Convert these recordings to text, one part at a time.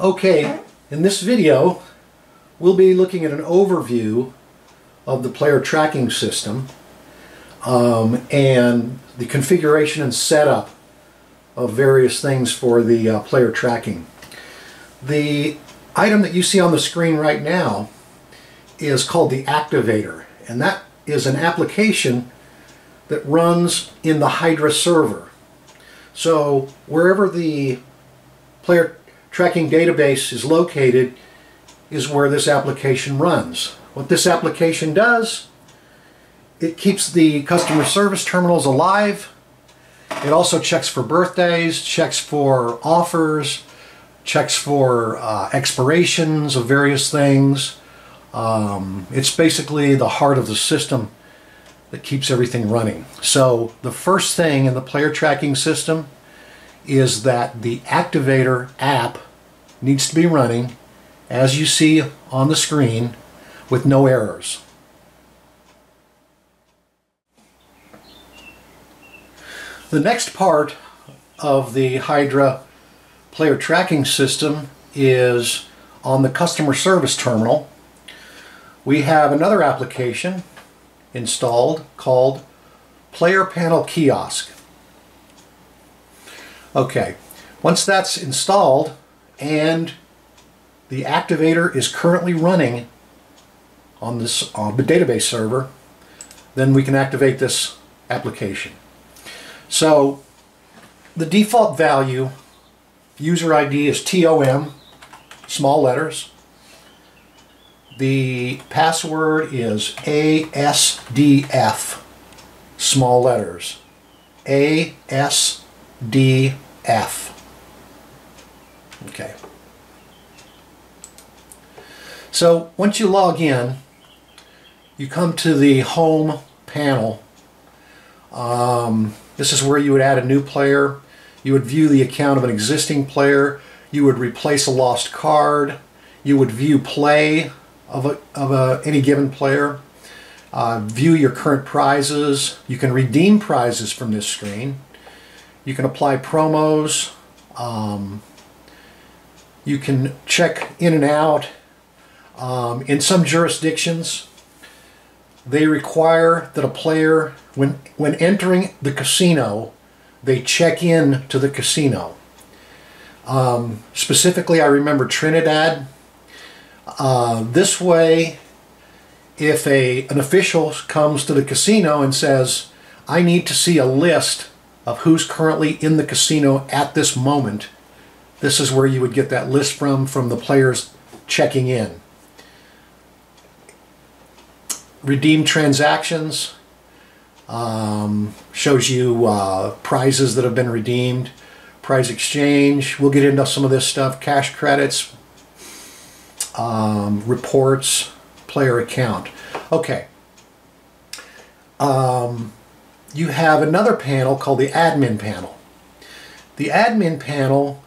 Okay, in this video we'll be looking at an overview of the player tracking system and the configuration and setup of various things for the player tracking. The item that you see on the screen right now is called the Activator, and that is an application that runs in the Hydra server. So wherever the player tracking database is located is where this application runs. What this application does, it keeps the customer service terminals alive. It also checks for birthdays, checks for offers, checks for expirations of various things. It's basically the heart of the system that keeps everything running. So the first thing in the player tracking system is that the Activator app needs to be running as you see on the screen with no errors. The next part of the Hydra player tracking system is on the customer service terminal. We have another application installed called Player Panel Kiosk. Okay, once that's installed and the Activator is currently running on the database server, then we can activate this application. So the default value, user ID, is TOM, small letters. The password is ASDF, small letters. ASDF. Okay. So once you log in, you come to the home panel. This is where you would add a new player. You would view the account of an existing player. You would replace a lost card. You would view play of any given player. View your current prizes. You can redeem prizes from this screen. You can apply promos. You can check in and out. In some jurisdictions, they require that a player, when entering the casino, they check in to the casino. Specifically, I remember Trinidad. This way, if an official comes to the casino and says, I need to see a list of who's currently in the casino at this moment, this is where you would get that list from the players checking in. Redeem transactions shows you prizes that have been redeemed. Prize exchange, we'll get into some of this stuff. Cash credits, reports, player account. Okay. You have another panel called the admin panel. The admin panel,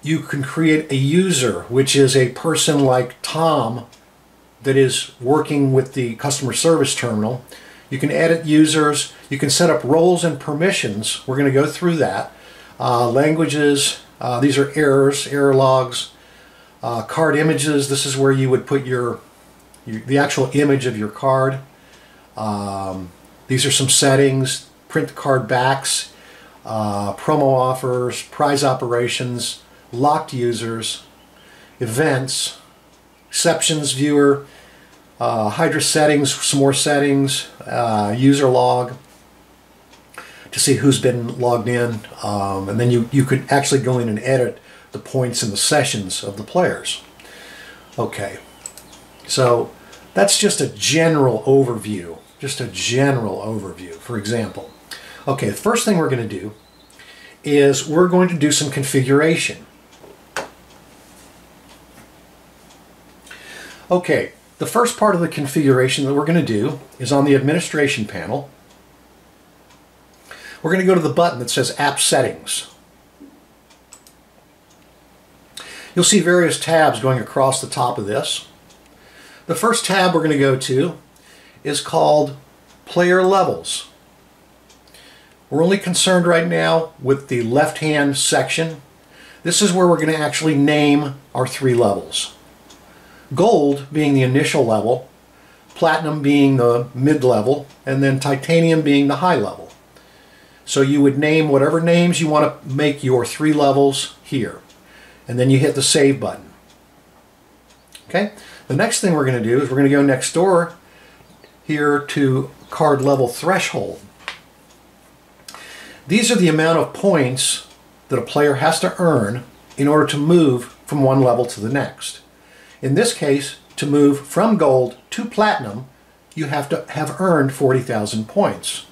you can create a user, which is a person like Tom that is working with the customer service terminal. You can edit users. You can set up roles and permissions. We're going to go through that. Languages, these are errors, error logs. Card images, this is where you would put the actual image of your card. These are some settings. Print card backs, promo offers, prize operations, locked users, events, exceptions viewer, Hydra settings, some more settings, user log to see who's been logged in, and then you could actually go in and edit the points in the sessions of the players. Okay, so that's just a general overview, for example. Okay, the first thing we're going to do is we're going to do some configuration. Okay, the first part of the configuration that we're going to do is on the administration panel. We're going to go to the button that says App Settings. You'll see various tabs going across the top of this. The first tab we're going to go to is called Player Levels. We're only concerned right now with the left-hand section. This is where we're going to actually name our 3 levels. Gold being the initial level, platinum being the mid-level, and then titanium being the high level. So you would name whatever names you want to make your 3 levels here. And then you hit the save button. Okay? The next thing we're going to do is we're going to go next door here to card level threshold. These are the amount of points that a player has to earn in order to move from one level to the next. In this case, to move from gold to platinum, you have to have earned 40,000 points.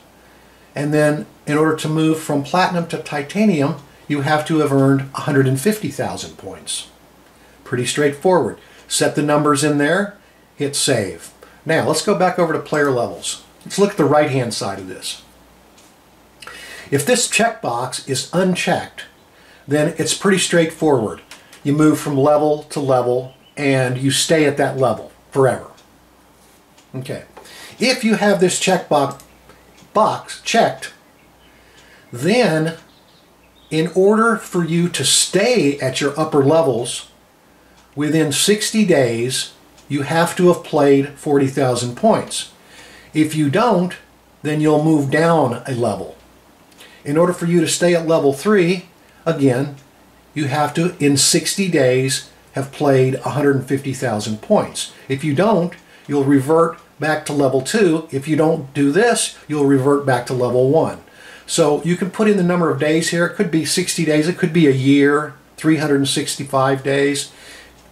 And then in order to move from platinum to titanium, you have to have earned 150,000 points. Pretty straightforward. Set the numbers in there, hit save. Now let's go back over to player levels. Let's look at the right hand side of this. If this checkbox is unchecked, then it's pretty straightforward. You move from level to level and you stay at that level forever. Okay. If you have this box checked, then in order for you to stay at your upper levels within 60 days, you have to have played 40,000 points. If you don't, then you'll move down a level. In order for you to stay at level 3, again, you have to, in 60 days, have played 150,000 points. If you don't, you'll revert back to level 2. If you don't do this, you'll revert back to level 1. So you can put in the number of days here. It could be 60 days, it could be a year, 365 days.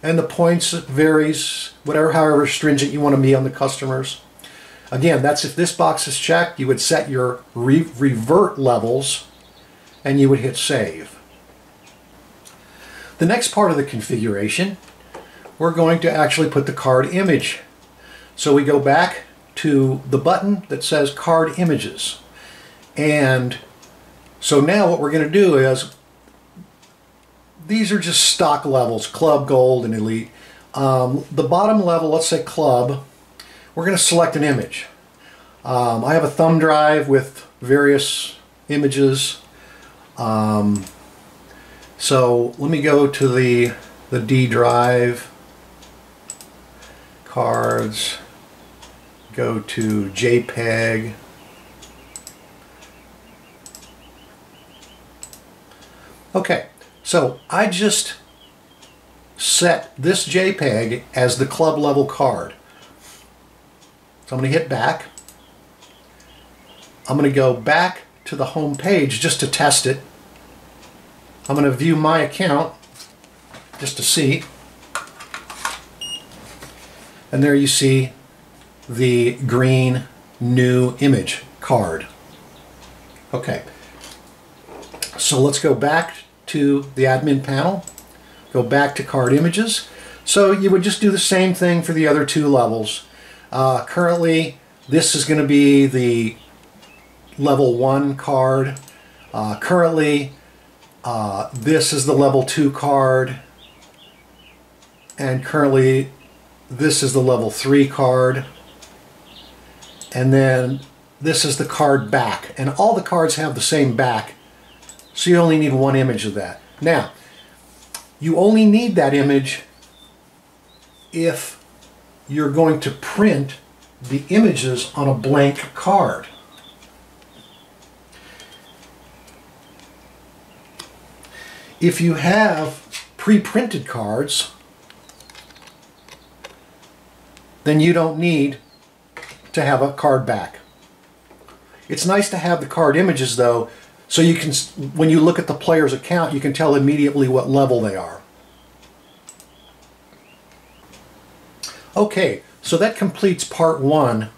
And the points varies, however stringent you want to be on the customers. Again, that's if this box is checked, you would set your revert levels and you would hit save. The next part of the configuration, we're going to actually put the card image. So we go back to the button that says card images. And so now what we're going to do is, these are just stock levels, club, gold, and elite. The bottom level, let's say club, we're going to select an image. I have a thumb drive with various images. So let me go to the D drive, cards, go to JPEG. Okay, so I just set this JPEG as the club level card. So I'm going to hit back. I'm going to go back to the home page just to test it. I'm going to view my account just to see. And there you see the green new image card. Okay. So let's go back to the admin panel. Go back to card images. So you would just do the same thing for the other 2 levels. Currently, this is going to be the level 1 card. Currently, this is the level 2 card. And currently, this is the level 3 card. And then this is the card back. And all the cards have the same back. So you only need 1 image of that. Now, you only need that image if you're going to print the images on a blank card. If you have pre-printed cards, then you don't need to have a card back. It's nice to have the card images though, so you can, when you look at the player's account, you can tell immediately what level they are. Okay, so that completes part 1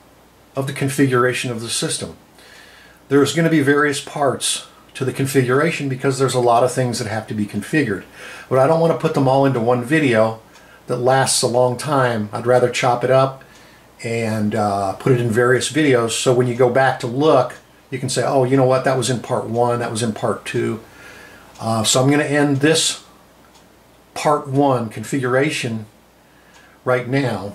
of the configuration of the system. There's going to be various parts to the configuration because there's a lot of things that have to be configured. But I don't want to put them all into one video that lasts a long time. I'd rather chop it up and put it in various videos so when you go back to look, you can say, oh, you know what, that was in part 1, that was in part 2. So I'm going to end this part 1 configuration right now.